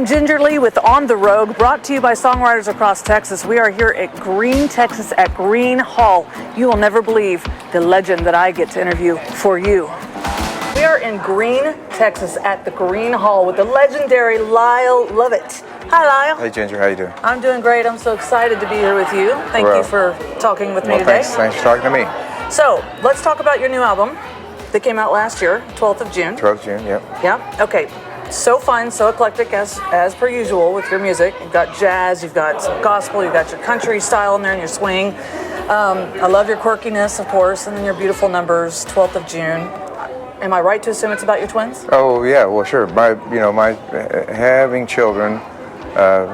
Ginger Leigh with On the Road, brought to you by songwriters across Texas. We are here at Gruene, Texas at Gruene Hall. You will never believe the legend that I get to interview for you. We are in Gruene, Texas at the Gruene Hall with the legendary Lyle Lovett. Hi, Lyle. Hey, Ginger. How you doing? I'm doing great. I'm so excited to be here with you. Thank you for talking with me today. Thanks for talking to me. So, let's talk about your new album that came out last year, 12th of June. 12th of June, yep. Yeah, okay. So fun, so eclectic as per usual with your music. You've got jazz, you've got some gospel, you've got your country style in there and your swing. I love your quirkiness, of course, and then your beautiful numbers, 12th of June. Am I right to assume it's about your twins? Oh yeah, well sure. My having children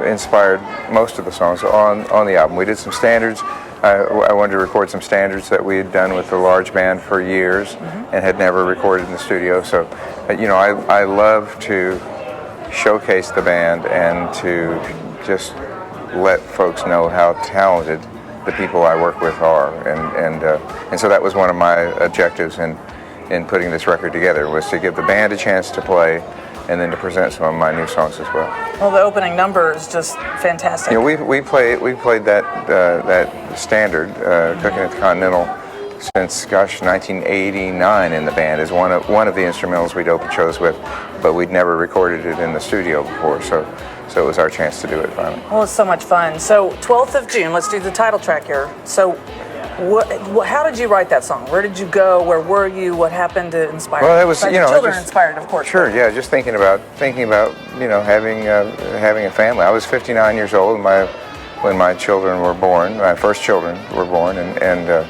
inspired most of the songs on the album. We did some standards. I wanted to record some standards that we had done with the large band for years and had never recorded in the studio. So, I love to showcase the band and to just let folks know how talented the people I work with are. And so that was one of my objectives in putting this record together, was to give the band a chance to play and then to present some of my new songs as well. Well, the opening number is just fantastic. We played that standard, Cooking at the Continental, since 1989 in the band, is one of the instrumentals we'd open shows with, but we'd never recorded it in the studio before, so it was our chance to do it finally. Well, it's so much fun. So 12th of June, let's do the title track here. So how did you write that song? Where did you go? Where were you? What happened to inspire? Well, that was children inspired, of course. Sure, yeah, just thinking about having a family. I was 59 years old when my children were born. My first children were born, and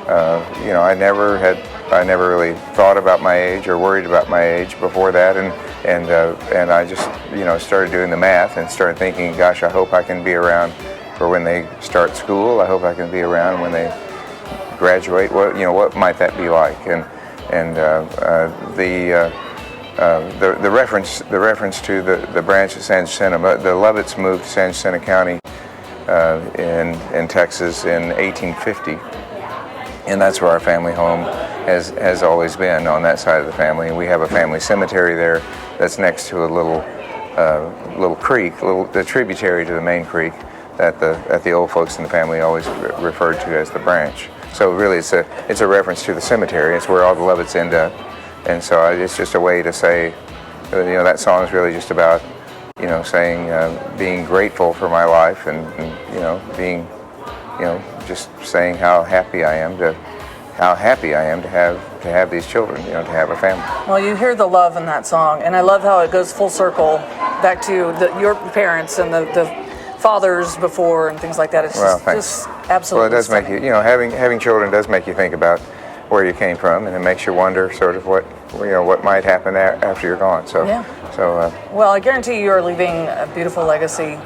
I never really thought about my age or worried about my age before that, and I just started doing the math and started thinking, gosh, I hope I can be around for when they start school. I hope I can be around when they graduate. What might that be like? And the reference to the branch of San Jacinto. The Lovetts moved to San Jacinto County in Texas in 1850, and that's where our family home has always been, on that side of the family. And we have a family cemetery there that's next to a little creek, the tributary to the main creek that the old folks in the family always referred to as the branch. So really, it's a reference to the cemetery. It's where all the Lovetts end up, and so it's just a way to say, that song is really just about, saying, being grateful for my life, and being, just saying how happy I am to have these children, to have a family. Well, you hear the love in that song, and I love how it goes full circle back to your parents and the fathers before and things like that. It's just absolutely. Well, it does make you, having children does make you think about where you came from, and it makes you wonder sort of what might happen after you're gone. So, yeah. Well, I guarantee you are leaving a beautiful legacy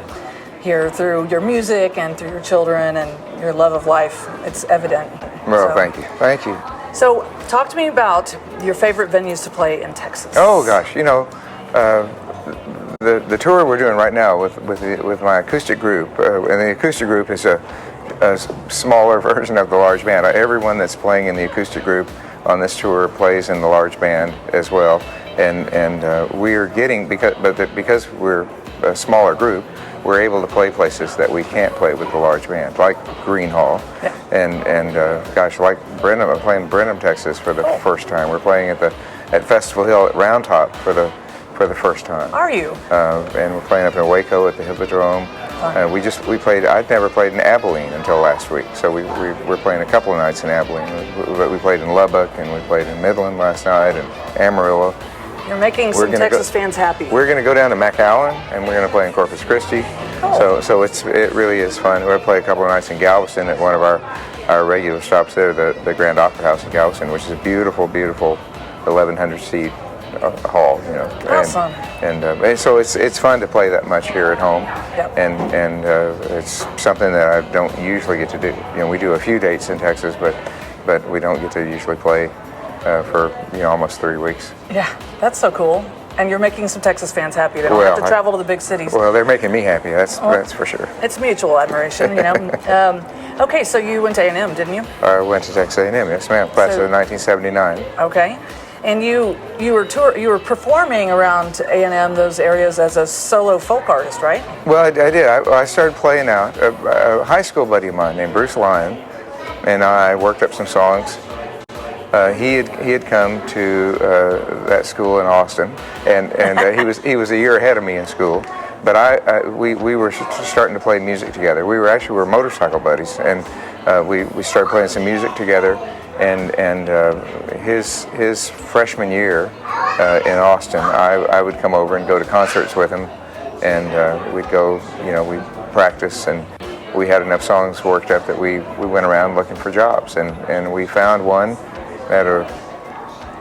here through your music and through your children and your love of life. It's evident. Well, thank you. So, talk to me about your favorite venues to play in Texas. Oh gosh, the tour we're doing right now with my acoustic group, and the acoustic group is a smaller version of the large band. Everyone that's playing in the acoustic group on this tour plays in the large band as well, and we're getting because we're a smaller group, we're able to play places that we can't play with the large band, like Gruene Hall, and like Brenham. I'm playing Brenham, Texas for the first time. We're playing at Festival Hill at Round Top for the first time. Are you? And we're playing up in Waco at the Hippodrome. We played. I'd never played in Abilene until last week, so we're playing a couple of nights in Abilene. We played in Lubbock, and we played in Midland last night, and Amarillo. You're making some Texas fans happy. We're going to go down to McAllen, and we're going to play in Corpus Christi. So it really is fun. We're going to play a couple of nights in Galveston at one of our regular stops there, the Grand Opera House in Galveston, which is a beautiful 1,100 seat hall, Awesome. And so it's fun to play that much here at home, and it's something that I don't usually get to do. We do a few dates in Texas, but we don't get to usually play for almost 3 weeks. Yeah, that's so cool. And you're making some Texas fans happy. They don't have to travel to the big cities. Well, they're making me happy. That's for sure. It's mutual admiration, Okay, so you went to A&M, didn't you? I went to Texas A&M, yes ma'am, class of 1979. Okay. And you were performing around A&M, those areas, as a solo folk artist, right? Well, I did. I started playing out. A high school buddy of mine named Bruce Lyon and I worked up some songs. He had come to that school in Austin, and he was a year ahead of me in school. But we were starting to play music together. We were motorcycle buddies, and we started playing some music together. And his freshman year in Austin, I would come over and go to concerts with him, and we'd go, we'd practice, and we had enough songs worked up that we went around looking for jobs, and we found one at a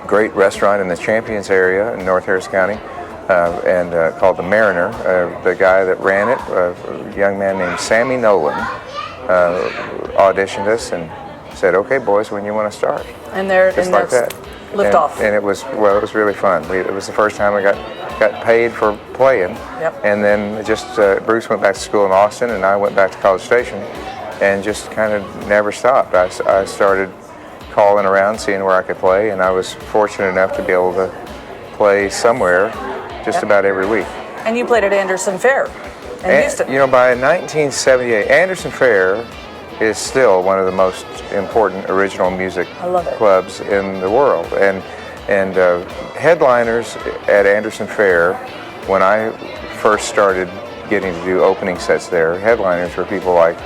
great restaurant in the Champions area in North Harris County, and called the Mariner. The guy that ran it, a young man named Sammy Nolan, auditioned us and said, "Okay, boys, when you want to start?" And there, just like that. Lift off. And it was really fun. It was the first time I got paid for playing. Yep. And then Bruce went back to school in Austin, and I went back to College Station, and just kind of never stopped. I started calling around, seeing where I could play, and I was fortunate enough to be able to play somewhere just about every week. And you played at Anderson Fair in Houston. By 1978, Anderson Fair is still one of the most important original music clubs in the world. And headliners at Anderson Fair, when I first started getting to do opening sets there, headliners were people like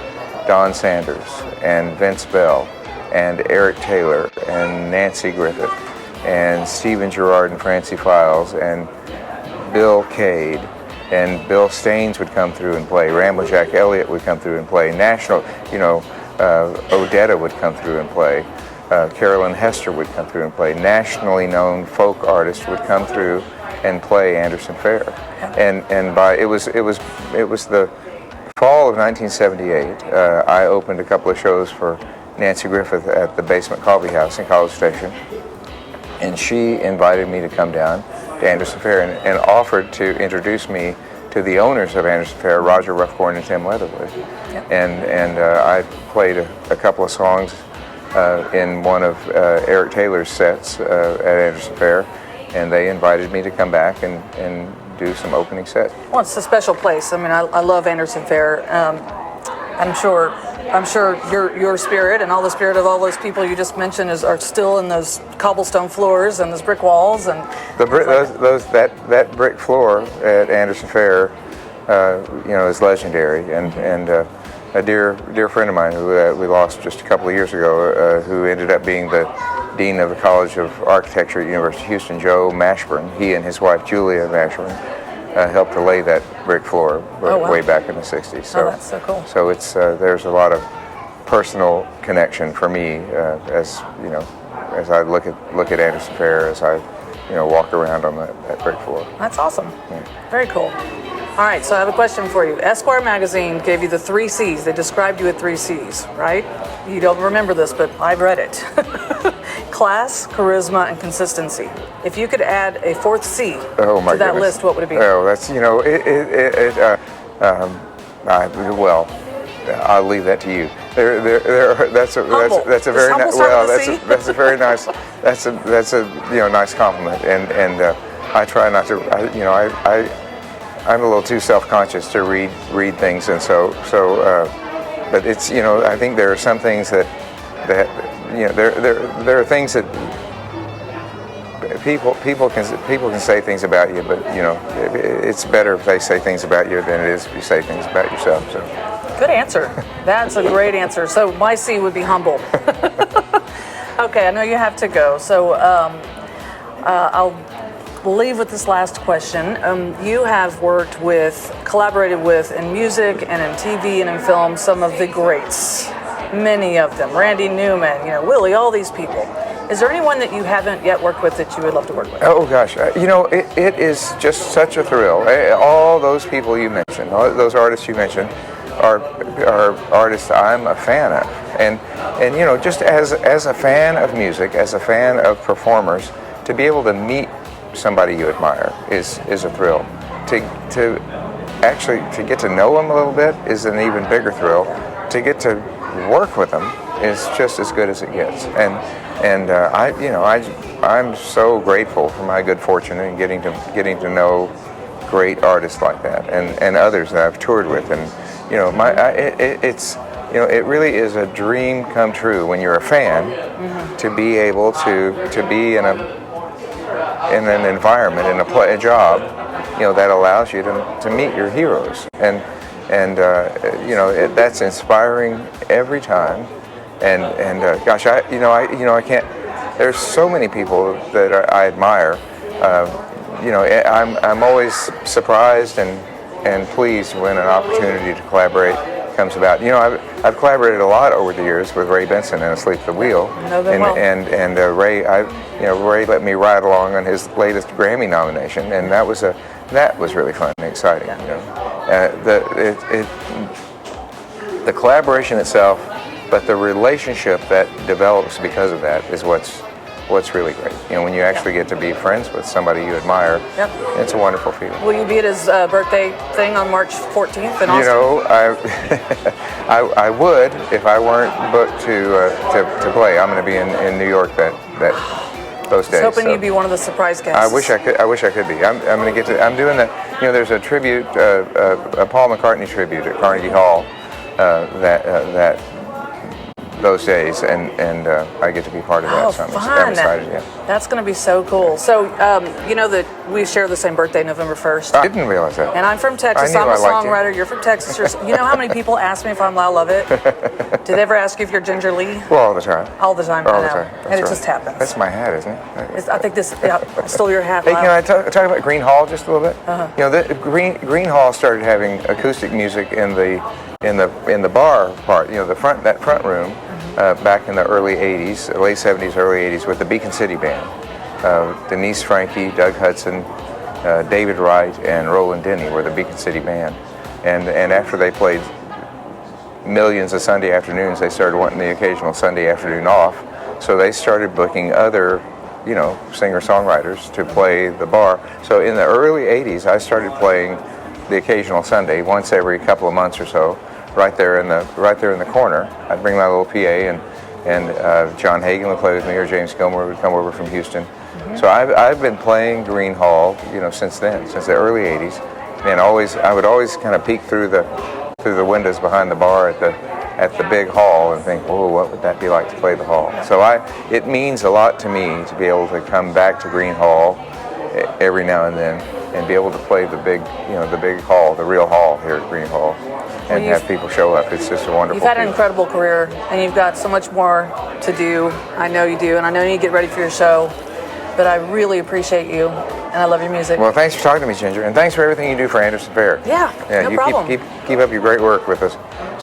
Don Sanders and Vince Bell and Eric Taylor and Nancy Griffith and Stephen Gerrard and Francie Files and Bill Cade, and Bill Staines would come through and play. Ramble Jack Elliott would come through and play. National, Odetta would come through and play. Carolyn Hester would come through and play. Nationally known folk artists would come through and play Anderson Fair. And it was the fall of 1978. I opened a couple of shows for Nancy Griffith at the Basement Coffee House in College Station, and she invited me to come down to Anderson Fair and offered to introduce me to the owners of Anderson Fair, Roger Ruffcorn and Tim Leatherwood. Yep. And I played a couple of songs in one of Eric Taylor's sets at Anderson Fair, and they invited me to come back and do some opening sets. Well, it's a special place. I mean, I love Anderson Fair. I'm sure your spirit and all the spirit of all those people you just mentioned are still in those cobblestone floors and those brick walls and that brick floor at Anderson Fair, is legendary. And a dear friend of mine who we lost just a couple of years ago, who ended up being the dean of the College of Architecture at University of Houston, Joe Mashburn. He and his wife Julia Mashburn helped to lay that brick floor way back in the 60s. So, that's so cool. So it's there's a lot of personal connection for me as I look at Anderson Fair, as I walk around on that brick floor. That's awesome. Yeah. Very cool. All right, so I have a question for you. Esquire magazine gave you the 3 C's. They described you at 3 C's, right? You don't remember this, but I've read it. Class, charisma, and consistency. If you could add a 4th C to that list, what would it be? Oh, that's I'll leave that to you. That's a very nice nice compliment, and I try not to. I'm a little too self-conscious to read things, and so but it's I think there are some things that there are things that people can say things about you, but it's better if they say things about you than it is if you say things about yourself. So. Good answer. That's a great answer. So my C would be humble. Okay, I know you have to go, so I'll leave with this last question. You have collaborated with in music and in TV and in film some of the greats, many of them. Randy Newman, Willie, all these people. Is there anyone that you haven't yet worked with that you would love to work with? Oh gosh, it is just such a thrill. All those people you mentioned, all those artists you mentioned, are artists I'm a fan of, and just as a fan of music, as a fan of performers, to be able to meet somebody you admire is a thrill. To actually get to know them a little bit is an even bigger thrill. To get to work with them is just as good as it gets. And I'm so grateful for my good fortune in getting to know great artists like that, and others that I've toured with. And it really is a dream come true when you're a fan, to be able to be in an environment, in a job, that allows you to meet your heroes. And that's inspiring every time. And gosh, I can't. There's so many people that I admire. I'm always surprised and pleased when an opportunity to collaborate comes about. I've collaborated a lot over the years with Ray Benson and Asleep at the Wheel, and Ray, Ray let me ride along on his latest Grammy nomination, and that was really fun and exciting. The collaboration itself, but the relationship that develops because of that is what's really great. When you actually get to be friends with somebody you admire, it's a wonderful feeling. Will you be at his birthday thing on March 14th in Austin? I would if I weren't booked to play. I'm going to be in New York those days. I was hoping you'd be one of the surprise guests. I wish I could be. I'm going to get to. I'm doing there's a tribute, a Paul McCartney tribute at Carnegie Hall those days, and I get to be part of that. So I'm excited. Yeah. That's going to be so cool. So that we share the same birthday, November 1st. I didn't realize that. And I'm from Texas. I'm a songwriter. You're from Texas. You know how many people ask me if I'm Lyle Lovett? Did they ever ask you if you're Ginger Leigh? Well, all the time. All the time. All I the know. time. And it just happens. That's my hat, isn't it? I think I stole your hat. Hey, Lyle. can I talk about Gruene Hall just a little bit? Gruene Hall started having acoustic music in the bar part. The front room. Back in the early 80s, late 70s, early 80s, with the Beacon City Band. Denise Franke, Doug Hudson, David Wright, and Roland Denny were the Beacon City Band. And after they played millions of Sunday afternoons, they started wanting the occasional Sunday afternoon off. So they started booking other, singer-songwriters to play the bar. So in the early 80s, I started playing the occasional Sunday, once every couple of months or so. Right there in the corner, I'd bring my little PA, and John Hagen would play with me, or James Gilmore would come over from Houston. So I've been playing Gruene Hall, since then, since the early '80s, and I would always kind of peek through the windows behind the bar at the big hall and think, whoa, what would that be like to play the hall? So it means a lot to me to be able to come back to Gruene Hall every now and then and be able to play the big hall, the real hall here at Gruene Hall. And have people show up. It's just a wonderful. You've had an incredible career, and you've got so much more to do. I know you do, and I know you get ready for your show. But I really appreciate you, and I love your music. Well, thanks for talking to me, Ginger, and thanks for everything you do for Anderson Fair. Yeah, no problem. Keep up your great work with us,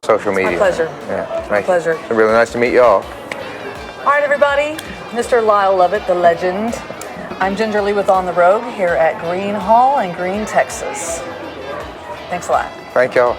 social media. My pleasure. Yeah, it's my pleasure. It's really nice to meet you all. All right, everybody. Mr. Lyle Lovett, the legend. I'm Ginger Leigh with On the Road here at Gruene Hall in Gruene, Texas. Thanks a lot. Thank y'all.